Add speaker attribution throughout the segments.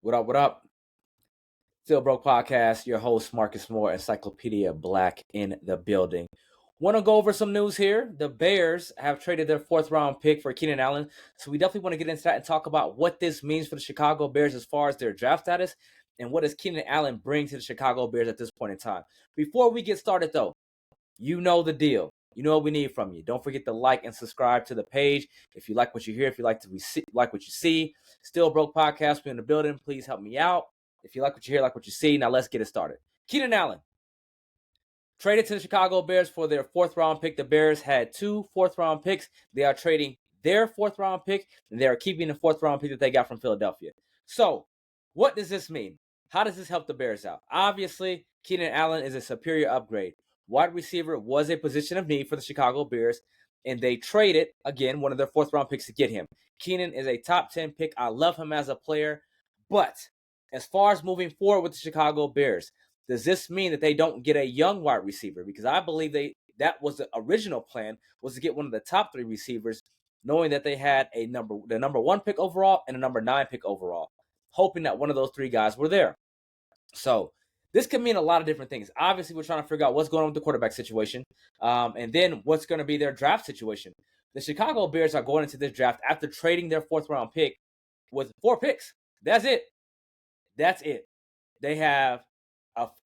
Speaker 1: What up, what up? Still Broke Podcast, your host, Marcus Moore, Encyclopedia Black in the building. Want to go over some news here. The Bears have traded their fourth round pick for Keenan Allen. So we definitely want to get into that and talk about what this means for the Chicago Bears as far as their draft status and what does Keenan Allen bring to the Chicago Bears at this point in time. Before we get started, though, you know the deal. You know what we need from you. Don't forget to like and subscribe to the page. If you like what you hear, if you like what you see, Still Broke Podcast, we're in the building. Please help me out. If you like what you hear, like what you see, now let's get it started. Keenan Allen, traded to the Chicago Bears for their fourth round pick. The Bears had 2 fourth-round picks. They are trading their fourth-round pick, and they are keeping the fourth-round pick that they got from Philadelphia. So, what does this mean? How does this help the Bears out? Obviously, Keenan Allen is a superior upgrade. Wide receiver was a position of need for the Chicago Bears, and they traded, again, one of their fourth-round picks to get him. Keenan is a top 10 pick. I love him as a player, but as far as moving forward with the Chicago Bears, does this mean that they don't get a young wide receiver? Because I believe that was the original plan, was to get one of the top 3 receivers, knowing that they had the number 1 pick overall and a number 9 pick overall, hoping that one of those 3 guys were there. So this could mean a lot of different things. Obviously, we're trying to figure out what's going on with the quarterback situation, and then what's going to be their draft situation. The Chicago Bears are going into this draft after trading their fourth-round pick with 4 picks. That's it. They have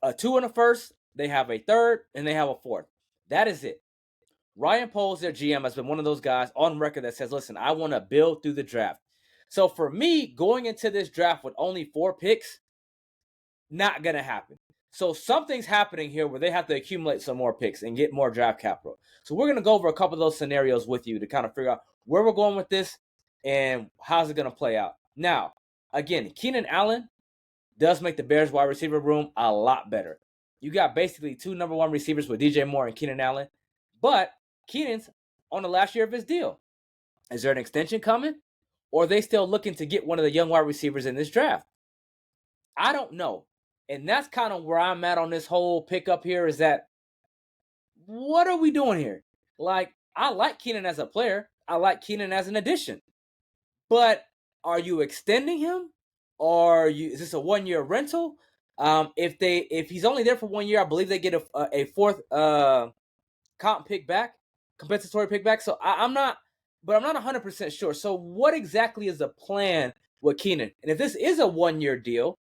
Speaker 1: a 2 in the first, they have a 3rd, and they have a 4th. That is it. Ryan Poles, their GM, has been one of those guys on record that says, listen, I want to build through the draft. So for me, going into this draft with only 4 picks, not going to happen. So something's happening here where they have to accumulate some more picks and get more draft capital. So we're going to go over a couple of those scenarios with you to kind of figure out where we're going with this and how's it going to play out. Now, again, Keenan Allen does make the Bears wide receiver room a lot better. You got basically 2 number 1 receivers with DJ Moore and Keenan Allen, but Keenan's on the last year of his deal. Is there an extension coming? Or are they still looking to get one of the young wide receivers in this draft? I don't know. And that's kind of where I'm at on this whole pickup here is that, what are we doing here? Like, I like Keenan as a player. I like Keenan as an addition. But are you extending him? Or is this a 1-year rental? If he's only there for 1 year, I believe they get a 4th compensatory pick back. So I'm not 100% sure. So what exactly is the plan with Keenan? And if this is a 1-year deal,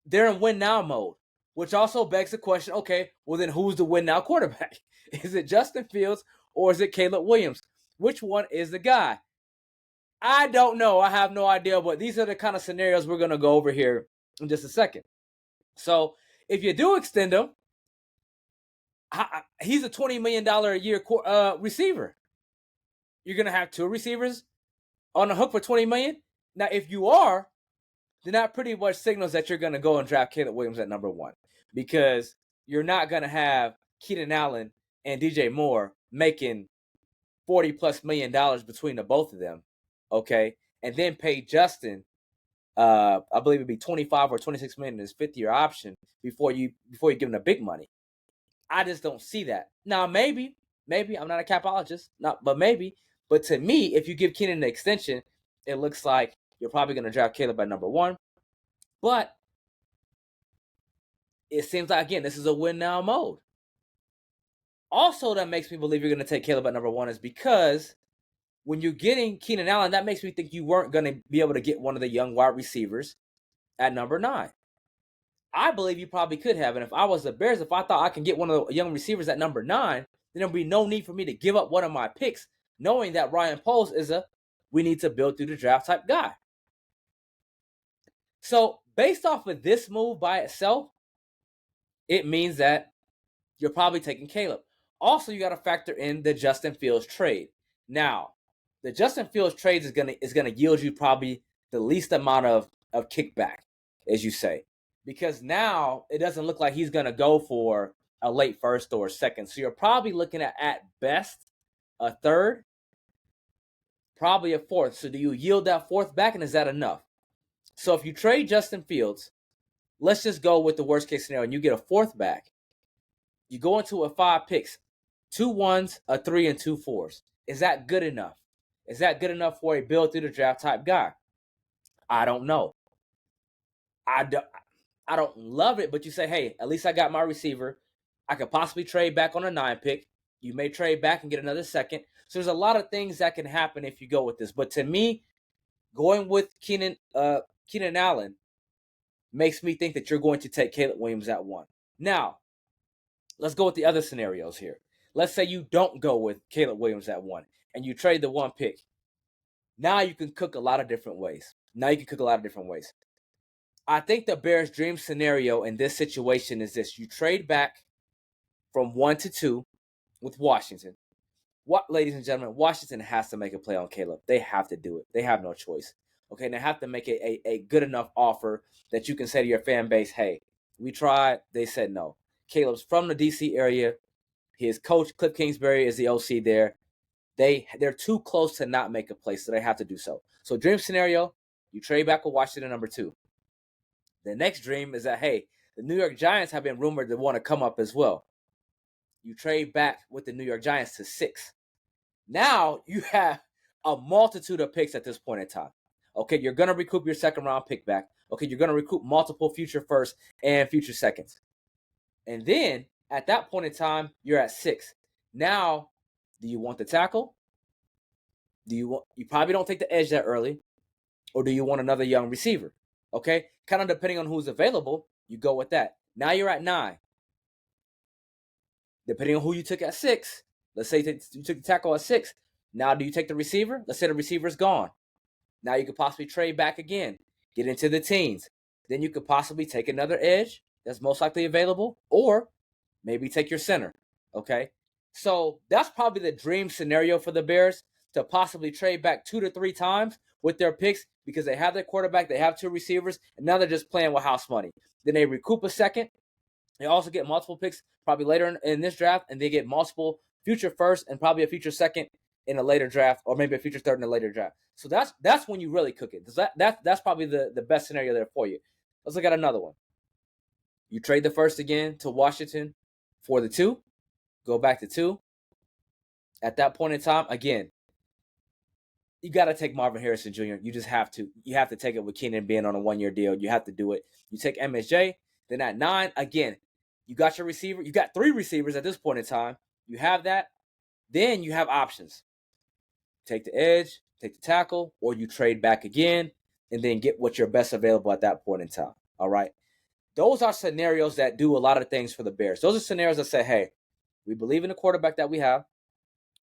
Speaker 1: they're in win now mode, which also begs the question, okay, well then who's the win now quarterback? Is it Justin Fields or is it Caleb Williams? Which one is the guy? I don't know. I have no idea, but these are the kind of scenarios we're going to go over here in just a second. So if you do extend him, he's a $20 million a year receiver. You're going to have 2 receivers on the hook for $20 million. Now, if you are, then that pretty much signals that you're going to go and draft Caleb Williams at number 1, because you're not going to have Keenan Allen and DJ Moore making $40+ million between the both of them. Okay, and then pay Justin, I believe it'd be $25 or $26 million in his 5th-year option before you give him the big money. I just don't see that. Now, maybe I'm not a capologist, but maybe. But to me, if you give Keenan an extension, it looks like you're probably going to draft Caleb at number 1. But it seems like, again, this is a win now mode. Also, that makes me believe you're going to take Caleb at number 1 is because when you're getting Keenan Allen, that makes me think you weren't going to be able to get one of the young wide receivers at number 9. I believe you probably could have. And if I was the Bears, if I thought I can get one of the young receivers at number 9, then there'd be no need for me to give up one of my picks, knowing that Ryan Poles is we need to build through the draft type guy. So based off of this move by itself, it means that you're probably taking Caleb. Also, you got to factor in the Justin Fields trade. Now, the Justin Fields trade is gonna yield you probably the least amount of kickback, as you say, because now it doesn't look like he's gonna go for a late 1st or 2nd. So you're probably looking at best a 3rd, probably a 4th. So do you yield that 4th back, and is that enough? So if you trade Justin Fields, let's just go with the worst case scenario, and you get a 4th back. You go into a 5 picks, 2 1s, a 3, and 2 4s. Is that good enough? Is that good enough for a build through the draft type guy? I don't know. I don't love it, but you say, hey, at least I got my receiver. I could possibly trade back on a 9 pick. You may trade back and get another second. So there's a lot of things that can happen if you go with this. But to me, going with Keenan Allen makes me think that you're going to take Caleb Williams at 1. Now, let's go with the other scenarios here. Let's say you don't go with Caleb Williams at 1 and you trade the 1 pick. Now you can cook a lot of different ways. I think the Bears' dream scenario in this situation is this. You trade back from 1 to 2 with Washington. What, ladies and gentlemen, Washington has to make a play on Caleb. They have to do it. They have no choice. Okay, and they have to make a good enough offer that you can say to your fan base, hey, we tried. They said no. Caleb's from the D.C. area. His coach, Cliff Kingsbury, is the OC there. They're too close to not make a play, so they have to do so. So dream scenario, you trade back with Washington number 2. The next dream is that, hey, the New York Giants have been rumored to want to come up as well. You trade back with the New York Giants to 6. Now you have a multitude of picks at this point in time. Okay, you're going to recoup your second-round pick back. Okay, you're going to recoup multiple future firsts and future seconds. And then, at that point in time, you're at 6. Now, do you want the tackle? You probably don't take the edge that early. Or do you want another young receiver? Okay, kind of depending on who's available, you go with that. Now you're at 9. Depending on who you took at 6, let's say you took the tackle at 6. Now do you take the receiver? Let's say the receiver's gone. Now you could possibly trade back again, get into the teens. Then you could possibly take another edge that's most likely available, or maybe take your center. Okay, so that's probably the dream scenario for the Bears, to possibly trade back 2 to 3 times with their picks, because they have their quarterback, they have 2 receivers, and now they're just playing with house money. Then they recoup a second. They also get multiple picks probably later in this draft, and they get multiple future first and probably a future second in a later draft, or maybe a future third in a later draft. So that's when you really cook it. That's probably the best scenario there for you. Let's look at another one. You trade the first again to Washington for the 2. Go back to 2. At that point in time, again, you got to take Marvin Harrison Jr. You just have to. You have to take it with Keenan being on a 1-year deal. You have to do it. You take MSJ. Then at 9, again, you got your receiver. You got 3 receivers at this point in time. You have that. Then you have options. Take the edge, take the tackle, or you trade back again and then get what your best available at that point in time. All right. Those are scenarios that do a lot of things for the Bears. Those are scenarios that say, hey, we believe in the quarterback that we have.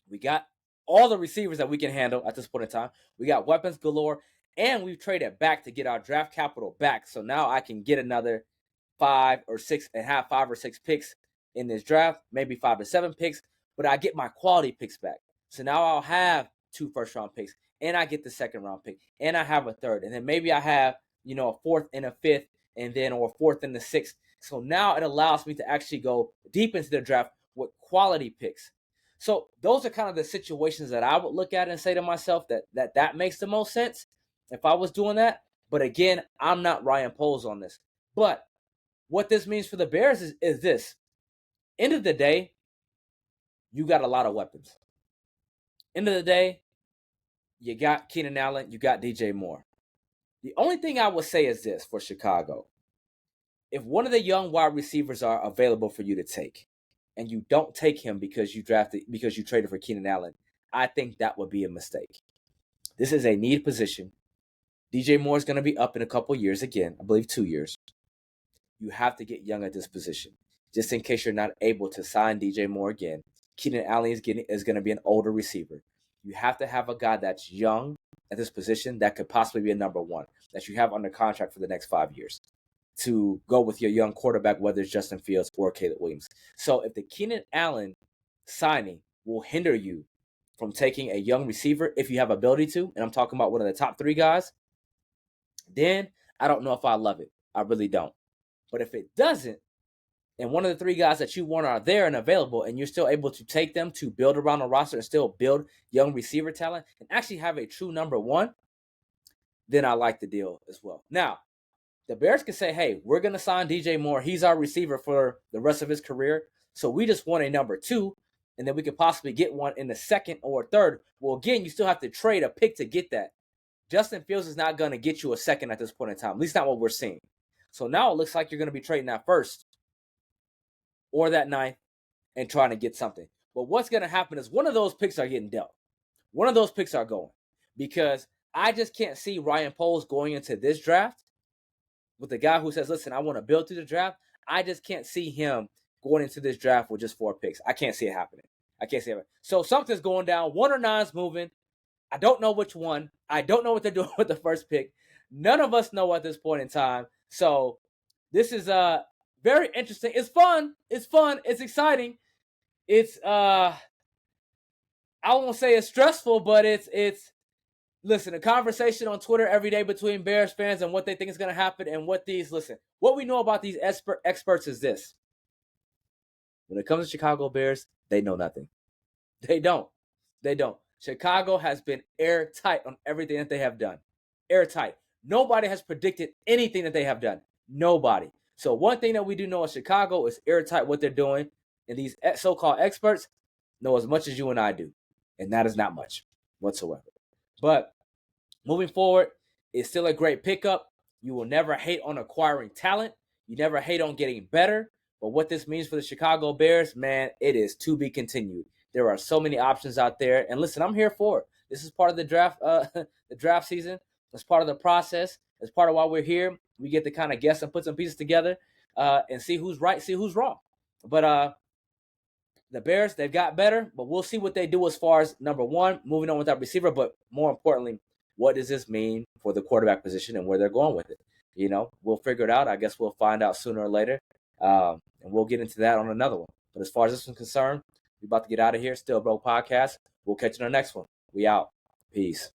Speaker 1: We got all the receivers that we can handle at this point in time. We got weapons galore, and we've traded back to get our draft capital back. So now I can get another 5 or 6 and have 5 or 6 picks in this draft, maybe 5 to 7 picks, but I get my quality picks back. So now I'll have 2 first-round picks, and I get the second-round pick, and I have a third, and then maybe I have, a 4th and a 5th, and then or a 4th and the 6th. So now it allows me to actually go deep into the draft with quality picks. So those are kind of the situations that I would look at and say to myself that makes the most sense if I was doing that. But again, I'm not Ryan Poles on this. But what this means for the Bears is this. End of the day, you got a lot of weapons. End of the day, you got Keenan Allen, you got DJ Moore. The only thing I would say is this for Chicago. If one of the young wide receivers are available for you to take, and you don't take him because you traded for Keenan Allen, I think that would be a mistake. This is a need position. DJ Moore is going to be up in a couple years again, I believe 2 years. You have to get young at this position. Just in case you're not able to sign DJ Moore again, Keenan Allen is going to be an older receiver. You have to have a guy that's young at this position that could possibly be a number 1, that you have under contract for the next 5 years, to go with your young quarterback, whether it's Justin Fields or Caleb Williams. So if the Keenan Allen signing will hinder you from taking a young receiver, if you have ability to, and I'm talking about one of the top 3 guys, then I don't know if I love it. I really don't. But if it doesn't, and one of the 3 guys that you want are there and available, and you're still able to take them to build around the roster and still build young receiver talent and actually have a true number 1, then I like the deal as well. Now, the Bears can say, hey, we're going to sign DJ Moore. He's our receiver for the rest of his career. So we just want a number 2, and then we could possibly get one in the 2nd or 3rd. Well, again, you still have to trade a pick to get that. Justin Fields is not going to get you a 2nd at this point in time. At least not what we're seeing. So now it looks like you're going to be trading that first or that ninth and trying to get something. But what's going to happen is one of those picks are getting dealt. One of those picks are going, because I just can't see Ryan Poles going into this draft with a guy who says, listen, I want to build through the draft. I just can't see him going into this draft with just 4 picks. I can't see it happening. I can't see it. So something's going down. 1 or 9's moving. I don't know which one. I don't know what they're doing with the first pick. None of us know at this point in time. So this is very interesting. It's fun. It's fun. It's exciting. It's I won't say it's stressful, but it's listen, a conversation on Twitter every day between Bears fans and what they think is going to happen and what we know about these experts is this. When it comes to Chicago Bears, they know nothing. They don't. Chicago has been airtight on everything that they have done. Airtight. Nobody has predicted anything that they have done. Nobody. So one thing that we do know in Chicago is airtight what they're doing. And these so-called experts know as much as you and I do. And that is not much whatsoever. But moving forward, it's still a great pickup. You will never hate on acquiring talent. You never hate on getting better. But what this means for the Chicago Bears, man, it is to be continued. There are so many options out there. And listen, I'm here for it. This is part of the draft, the draft season. It's part of the process. It's part of why we're here. We get to kind of guess and put some pieces together and see who's right, see who's wrong. But the Bears, they've got better, but we'll see what they do as far as, number one, moving on with that receiver, but more importantly, what does this mean for the quarterback position and where they're going with it? You know, we'll figure it out. I guess we'll find out sooner or later, and we'll get into that on another one. But as far as this one's concerned, we're about to get out of here. Still Broke Podcast. We'll catch you on the next one. We out. Peace.